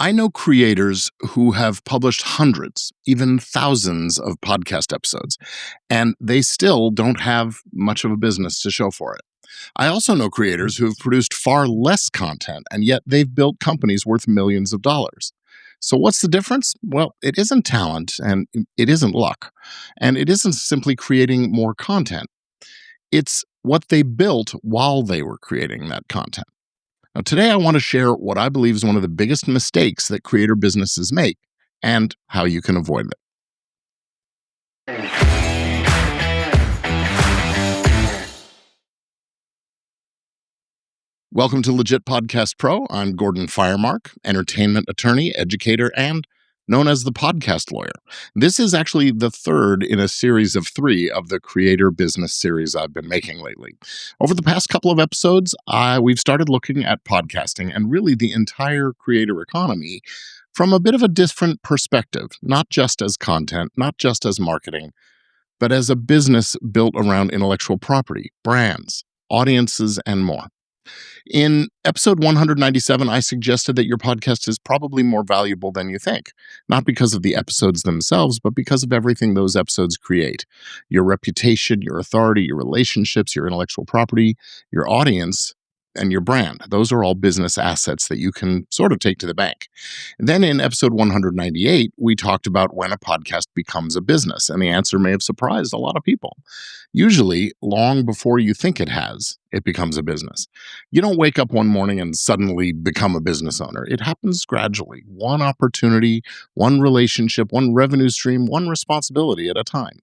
I know creators who have published hundreds, even thousands of podcast episodes, and they still don't have much of a business to show for it. I also know creators who have produced far less content, and yet they've built companies worth millions of dollars. So what's the difference? Well, it isn't talent, and it isn't luck, and it isn't simply creating more content. It's what they built while they were creating that content. Now, today I want to share what I believe is one of the biggest mistakes that creator businesses make and how you can avoid it. Welcome to Legit Podcast Pro. I'm Gordon Firemark, entertainment attorney, educator, and known as the podcast lawyer. This is actually the third in a series of 3 of the creator business series I've been making lately. Over the past couple of episodes, we've started looking at podcasting and really the entire creator economy from a bit of a different perspective, not just as content, not just as marketing, but as a business built around intellectual property, brands, audiences, and more. In episode 197, I suggested that your podcast is probably more valuable than you think, not because of the episodes themselves, but because of everything those episodes create. Your reputation, your authority, your relationships, your intellectual property, your audience, and your brand. Those are all business assets that you can sort of take to the bank. Then in episode 198, we talked about when a podcast becomes a business, and the answer may have surprised a lot of people. Usually, long before you think it has, it becomes a business. You don't wake up one morning and suddenly become a business owner. It happens gradually, one opportunity, one relationship, one revenue stream, one responsibility at a time.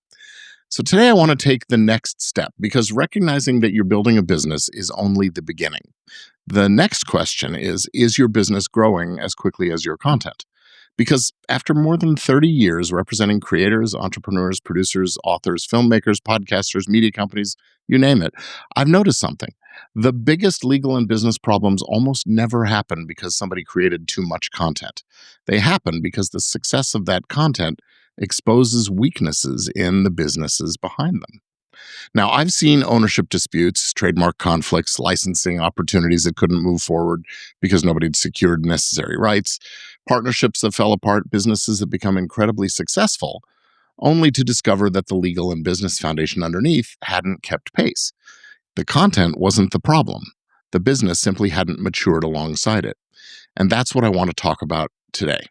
So today I want to take the next step because recognizing that you're building a business is only the beginning. The next question is your business growing as quickly as your content? Because after more than 30 years representing creators, entrepreneurs, producers, authors, filmmakers, podcasters, media companies, you name it, I've noticed something. The biggest legal and business problems almost never happen because somebody created too much content. They happen because the success of that content exposes weaknesses in the businesses behind them. Now, I've seen ownership disputes, trademark conflicts, licensing opportunities that couldn't move forward because nobody had secured necessary rights, partnerships that fell apart, businesses that become incredibly successful, only to discover that the legal and business foundation underneath hadn't kept pace. The content wasn't the problem. The business simply hadn't matured alongside it. And that's what I want to talk about today.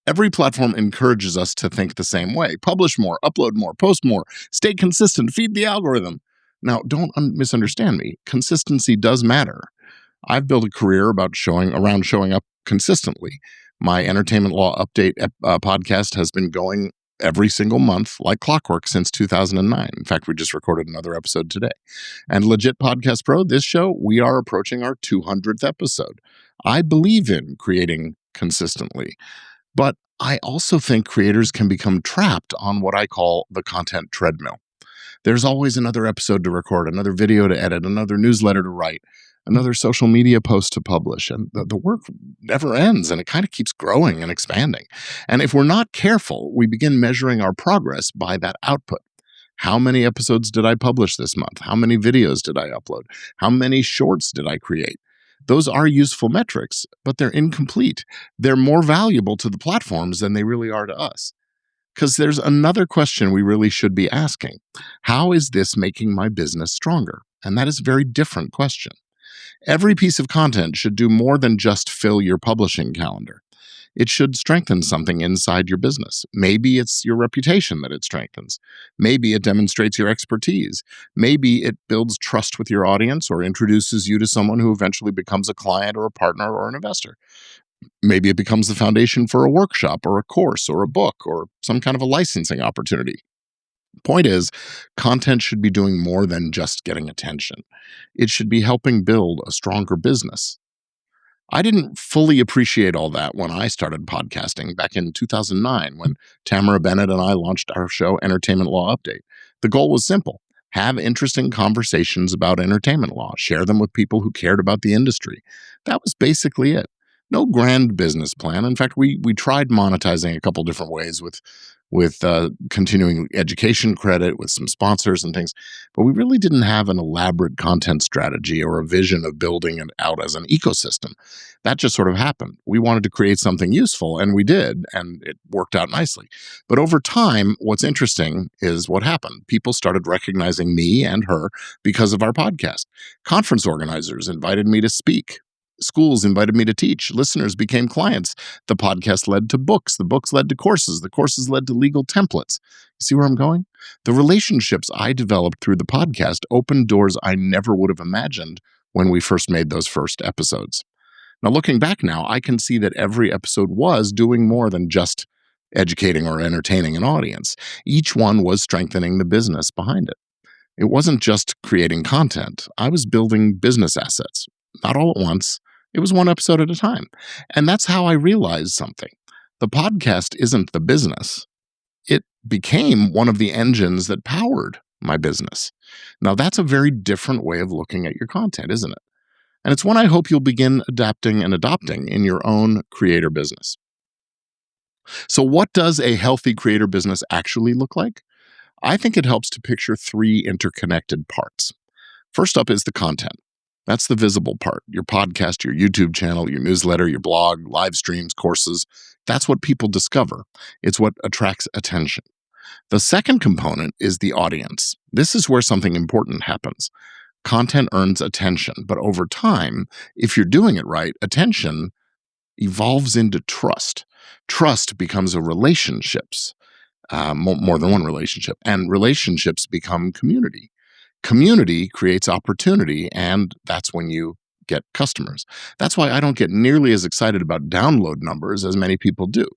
Every platform encourages us to think the same way. Publish more, upload more, post more, stay consistent, feed the algorithm. Now, don't misunderstand me. Consistency does matter. I've built a career around showing up consistently. My entertainment law update podcast has been going every single month like clockwork since 2009. In fact, we just recorded another episode today. And Legit Podcast Pro, this show, we are approaching our 200th episode. I believe in creating consistently. But I also think creators can become trapped on what I call the content treadmill. There's always another episode to record, another video to edit, another newsletter to write, another social media post to publish. And the work never ends, and it kind of keeps growing and expanding. And if we're not careful, we begin measuring our progress by that output. How many episodes did I publish this month? How many videos did I upload? How many shorts did I create? Those are useful metrics, but they're incomplete. They're more valuable to the platforms than they really are to us. Because there's another question we really should be asking. How is this making my business stronger? And that is a very different question. Every piece of content should do more than just fill your publishing calendar. It should strengthen something inside your business. Maybe it's your reputation that it strengthens. Maybe it demonstrates your expertise. Maybe it builds trust with your audience or introduces you to someone who eventually becomes a client or a partner or an investor. Maybe it becomes the foundation for a workshop or a course or a book or some kind of a licensing opportunity. Point is, content should be doing more than just getting attention. It should be helping build a stronger business. I didn't fully appreciate all that when I started podcasting back in 2009 when Tamara Bennett and I launched our show Entertainment Law Update. The goal was simple. Have interesting conversations about entertainment law. Share them with people who cared about the industry. That was basically it. No grand business plan. In fact, we tried monetizing a couple different ways with with continuing education credit, with some sponsors and things. But we really didn't have an elaborate content strategy or a vision of building it out as an ecosystem. That just sort of happened. We wanted to create something useful, and we did, and it worked out nicely. But over time, what's interesting is what happened. People started recognizing me and her because of our podcast. Conference organizers invited me to speak. Schools invited me to teach. Listeners became clients. The podcast led to books. The books led to courses. The courses led to legal templates. You see where I'm going? The relationships I developed through the podcast opened doors I never would have imagined when we first made those first episodes. Now, looking back now, I can see that every episode was doing more than just educating or entertaining an audience. Each one was strengthening the business behind it. It wasn't just creating content. I was building business assets, not all at once. It was one episode at a time. And that's how I realized something. The podcast isn't the business. It became one of the engines that powered my business. Now, that's a very different way of looking at your content, isn't it? And it's one I hope you'll begin adapting and adopting in your own creator business. So what does a healthy creator business actually look like? I think it helps to picture three interconnected parts. First up is the content. That's the visible part. Your podcast, your YouTube channel, your newsletter, your blog, live streams, courses. That's what people discover. It's what attracts attention. The second component is the audience. This is where something important happens. Content earns attention, but over time, if you're doing it right, attention evolves into trust. Trust becomes a relationships, more than one relationship, and relationships become community. Community creates opportunity, and that's when you get customers. That's why I don't get nearly as excited about download numbers as many people do.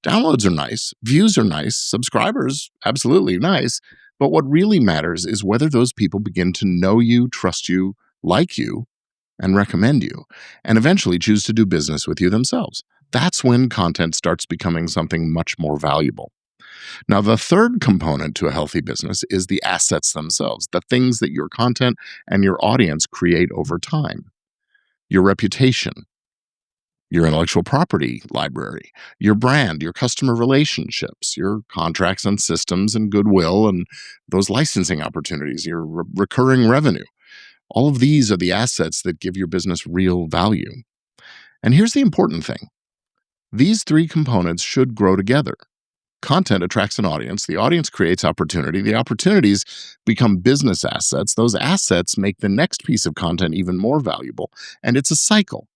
Downloads are nice, views are nice, subscribers, absolutely nice, but what really matters is whether those people begin to know you, trust you, like you, and recommend you, and eventually choose to do business with you themselves. That's when content starts becoming something much more valuable. Now, the third component to a healthy business is the assets themselves, the things that your content and your audience create over time. Your reputation, your intellectual property library, your brand, your customer relationships, your contracts and systems and goodwill, and those licensing opportunities, your recurring revenue. All of these are the assets that give your business real value. And here's the important thing. These three components should grow together. Content attracts an audience. The audience creates opportunity. The opportunities become business assets. Those assets make the next piece of content even more valuable. And it's a cycle,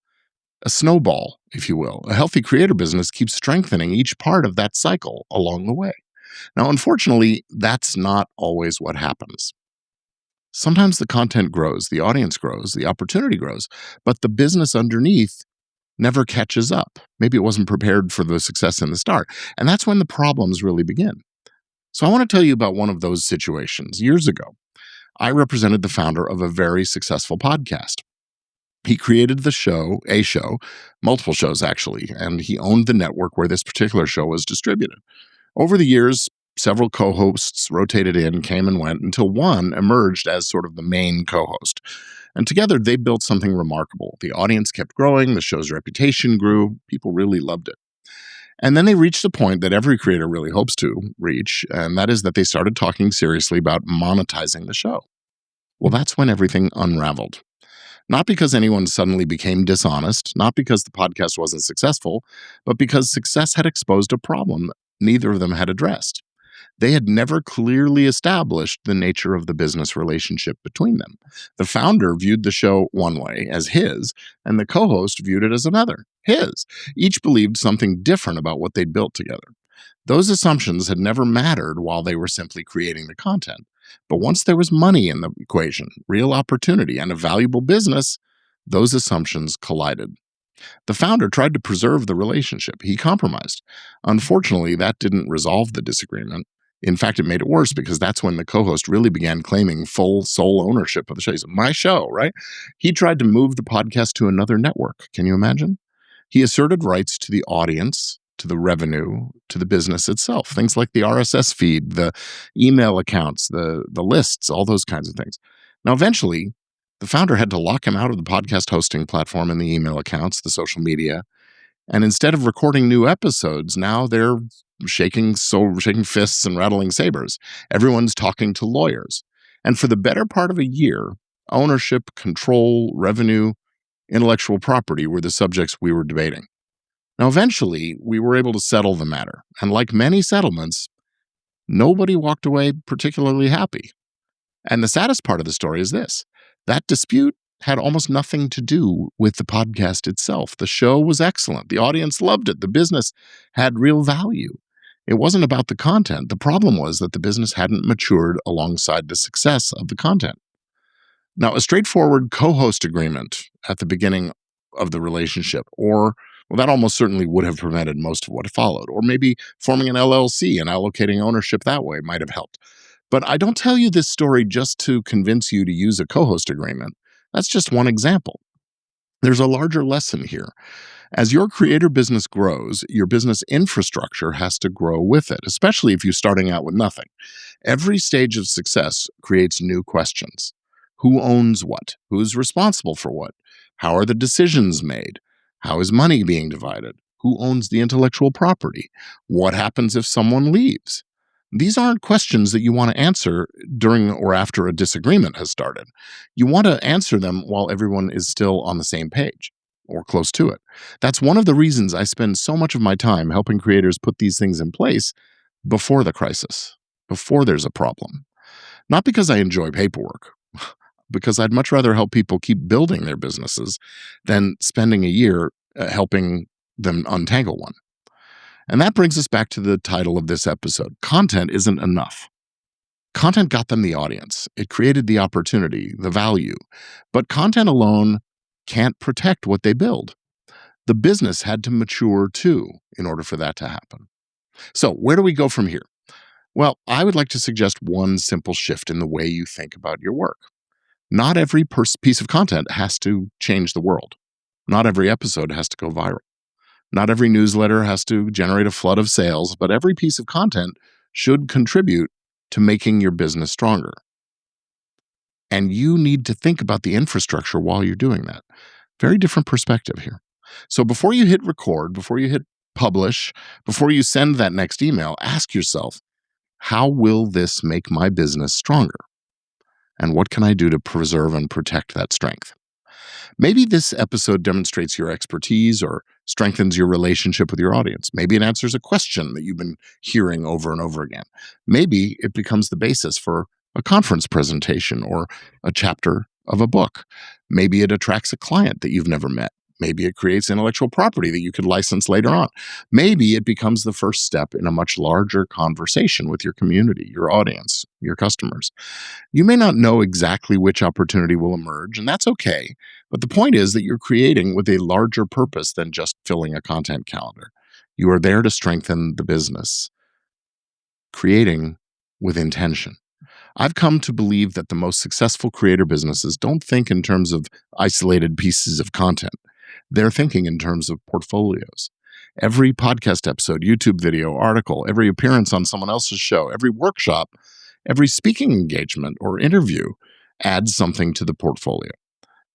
a snowball, if you will. A healthy creator business keeps strengthening each part of that cycle along the way. Now, unfortunately, that's not always what happens. Sometimes the content grows, the audience grows, the opportunity grows, but the business underneath never catches up. Maybe it wasn't prepared for the success in the start. And that's when the problems really begin. So I want to tell you about one of those situations. Years ago, I represented the founder of a very successful podcast. He created the show, multiple shows actually, and he owned the network where this particular show was distributed. Over the years, several co-hosts rotated in, came and went, until one emerged as sort of the main co-host. And together, they built something remarkable. The audience kept growing, the show's reputation grew, people really loved it. And then they reached a point that every creator really hopes to reach, and that is that they started talking seriously about monetizing the show. Well, that's when everything unraveled. Not because anyone suddenly became dishonest, not because the podcast wasn't successful, but because success had exposed a problem neither of them had addressed. They had never clearly established the nature of the business relationship between them. The founder viewed the show one way, as his, and the co-host viewed it as another, his. Each believed something different about what they'd built together. Those assumptions had never mattered while they were simply creating the content. But once there was money in the equation, real opportunity, and a valuable business, those assumptions collided. The founder tried to preserve the relationship. He compromised. Unfortunately, that didn't resolve the disagreement. In fact, it made it worse because that's when the co-host really began claiming full sole ownership of the show. He said, my show, right? He tried to move the podcast to another network. Can you imagine? He asserted rights to the audience, to the revenue, to the business itself. Things like the RSS feed, the email accounts, the lists, all those kinds of things. Now, eventually, the founder had to lock him out of the podcast hosting platform and the email accounts, the social media. And instead of recording new episodes, now they're shaking fists and rattling sabers. Everyone's talking to lawyers. And for the better part of a year, ownership, control, revenue, intellectual property were the subjects we were debating. Now, eventually, we were able to settle the matter. And like many settlements, nobody walked away particularly happy. And the saddest part of the story is this: that dispute had almost nothing to do with the podcast itself. The show was excellent. The audience loved it. The business had real value. It wasn't about the content. The problem was that the business hadn't matured alongside the success of the content. Now, a straightforward co-host agreement at the beginning of the relationship, or well, that almost certainly would have prevented most of what followed. Or maybe forming an LLC and allocating ownership that way might have helped. But I don't tell you this story just to convince you to use a co-host agreement. That's just one example. There's a larger lesson here. As your creator business grows, your business infrastructure has to grow with it, especially if you're starting out with nothing. Every stage of success creates new questions. Who owns what? Who's responsible for what? How are the decisions made? How is money being divided? Who owns the intellectual property? What happens if someone leaves? These aren't questions that you want to answer during or after a disagreement has started. You want to answer them while everyone is still on the same page or close to it. That's one of the reasons I spend so much of my time helping creators put these things in place before the crisis, before there's a problem. Not because I enjoy paperwork, because I'd much rather help people keep building their businesses than spending a year helping them untangle one. And that brings us back to the title of this episode. Content isn't enough. Content got them the audience. It created the opportunity, the value. But content alone can't protect what they build. The business had to mature too in order for that to happen. So where do we go from here? Well, I would like to suggest one simple shift in the way you think about your work. Not every piece of content has to change the world. Not every episode has to go viral. Not every newsletter has to generate a flood of sales, but every piece of content should contribute to making your business stronger. And you need to think about the infrastructure while you're doing that. Very different perspective here. So before you hit record, before you hit publish, before you send that next email, ask yourself, how will this make my business stronger? And what can I do to preserve and protect that strength? Maybe this episode demonstrates your expertise or strengthens your relationship with your audience. Maybe it answers a question that you've been hearing over and over again. Maybe it becomes the basis for a conference presentation or a chapter of a book. Maybe it attracts a client that you've never met. Maybe it creates intellectual property that you could license later on. Maybe it becomes the first step in a much larger conversation with your community, your audience, your customers. You may not know exactly which opportunity will emerge, and that's okay. But the point is that you're creating with a larger purpose than just filling a content calendar. You are there to strengthen the business, creating with intention. I've come to believe that the most successful creator businesses don't think in terms of isolated pieces of content. They're thinking in terms of portfolios. Every podcast episode, YouTube video, article, every appearance on someone else's show, every workshop, every speaking engagement or interview adds something to the portfolio.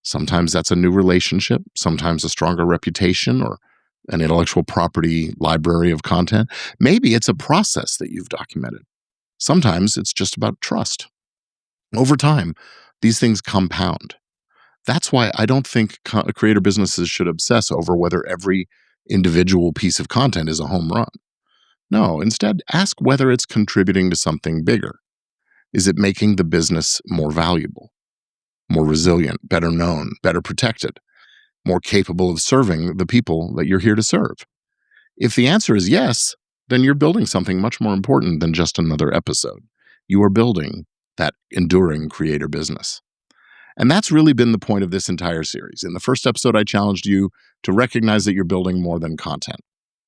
Sometimes that's a new relationship, sometimes a stronger reputation or an intellectual property library of content. Maybe it's a process that you've documented. Sometimes it's just about trust. Over time, these things compound. That's why I don't think creator businesses should obsess over whether every individual piece of content is a home run. No, instead, ask whether it's contributing to something bigger. Is it making the business more valuable, more resilient, better known, better protected, more capable of serving the people that you're here to serve? If the answer is yes, then you're building something much more important than just another episode. You are building that enduring creator business. And that's really been the point of this entire series. In the first episode, I challenged you to recognize that you're building more than content.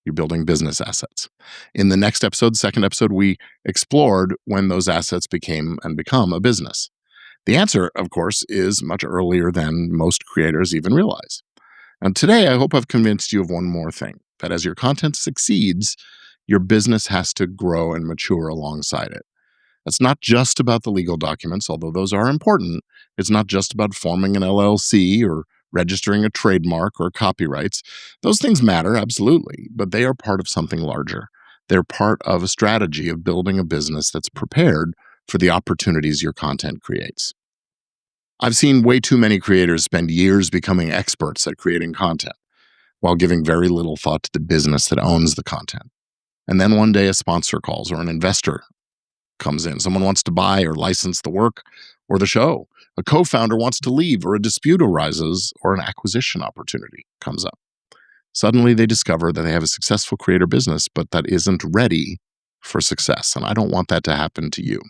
You're building business assets. In the next episode, second episode, we explored when those assets became and become a business. The answer, of course, is much earlier than most creators even realize. And today, I hope I've convinced you of one more thing, that as your content succeeds, your business has to grow and mature alongside it. It's not just about the legal documents, although those are important. It's not just about forming an LLC or registering a trademark or copyrights. Those things matter, absolutely, but they are part of something larger. They're part of a strategy of building a business that's prepared for the opportunities your content creates. I've seen way too many creators spend years becoming experts at creating content while giving very little thought to the business that owns the content. And then one day a sponsor calls or an investor comes in. Someone wants to buy or license the work or the show. A co-founder wants to leave, or a dispute arises, or an acquisition opportunity comes up. Suddenly they discover that they have a successful creator business, but that isn't ready for success. And I don't want that to happen to you.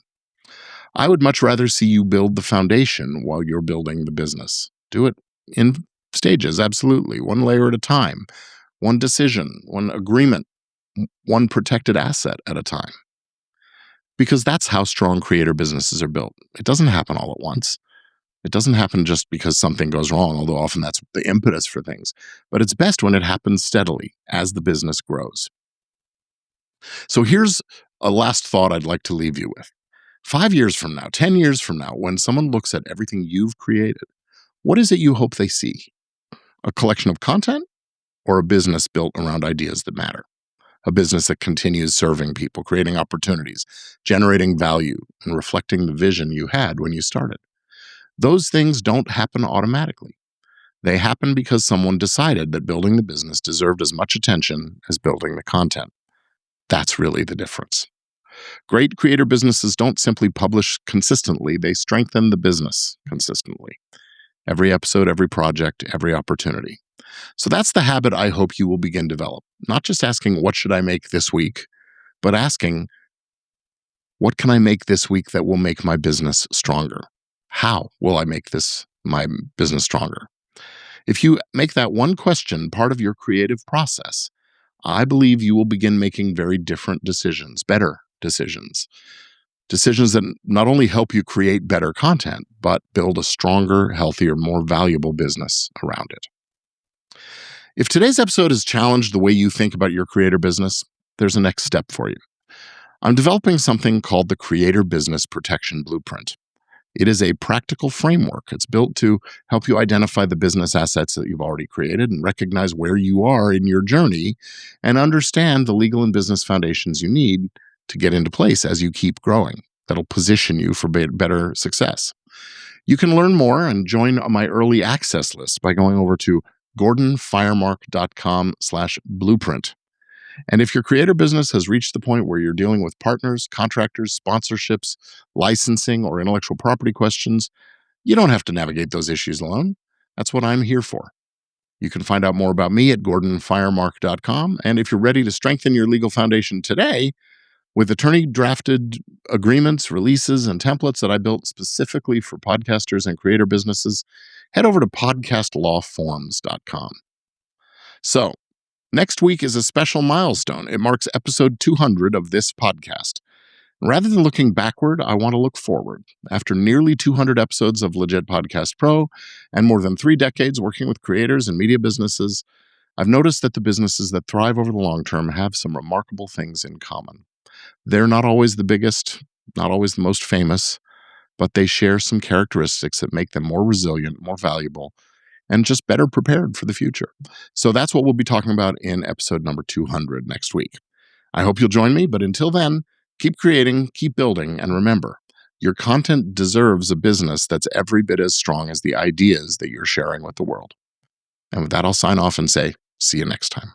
I would much rather see you build the foundation while you're building the business. Do it in stages, absolutely, one layer at a time, one decision, one agreement, one protected asset at a time. Because that's how strong creator businesses are built. It doesn't happen all at once. It doesn't happen just because something goes wrong, although often that's the impetus for things. But it's best when it happens steadily as the business grows. So here's a last thought I'd like to leave you with. 5 years from now, 10 years from now, when someone looks at everything you've created, what is it you hope they see? A collection of content or a business built around ideas that matter? A business that continues serving people, creating opportunities, generating value, and reflecting the vision you had when you started. Those things don't happen automatically. They happen because someone decided that building the business deserved as much attention as building the content. That's really the difference. Great creator businesses don't simply publish consistently, they strengthen the business consistently. Every episode, every project, every opportunity. So that's the habit I hope you will begin to develop. Not just asking, what should I make this week? But asking, what can I make this week that will make my business stronger? How will I make my business stronger? If you make that one question part of your creative process, I believe you will begin making very different decisions, better decisions. Decisions that not only help you create better content, but build a stronger, healthier, more valuable business around it. If today's episode has challenged the way you think about your creator business, there's a next step for you. I'm developing something called the Creator Business Protection Blueprint. It is a practical framework. It's built to help you identify the business assets that you've already created and recognize where you are in your journey and understand the legal and business foundations you need to get into place as you keep growing. That'll position you for better success. You can learn more and join my early access list by going over to gordonfiremark.com/blueprint. And if your creator business has reached the point where you're dealing with partners, contractors, sponsorships, licensing, or intellectual property questions, you don't have to navigate those issues alone. That's what I'm here for. You can find out more about me at gordonfiremark.com. And if you're ready to strengthen your legal foundation today with attorney-drafted agreements, releases, and templates that I built specifically for podcasters and creator businesses, head over to podcastlawforms.com. So, next week is a special milestone. It marks episode 200 of this podcast. Rather than looking backward, I want to look forward. After nearly 200 episodes of Legit Podcast Pro and more than 3 decades working with creators and media businesses, I've noticed that the businesses that thrive over the long term have some remarkable things in common. They're not always the biggest, not always the most famous, but they share some characteristics that make them more resilient, more valuable, and just better prepared for the future. So that's what we'll be talking about in episode number 200 next week. I hope you'll join me, but until then, keep creating, keep building, and remember, your content deserves a business that's every bit as strong as the ideas that you're sharing with the world. And with that, I'll sign off and say, see you next time.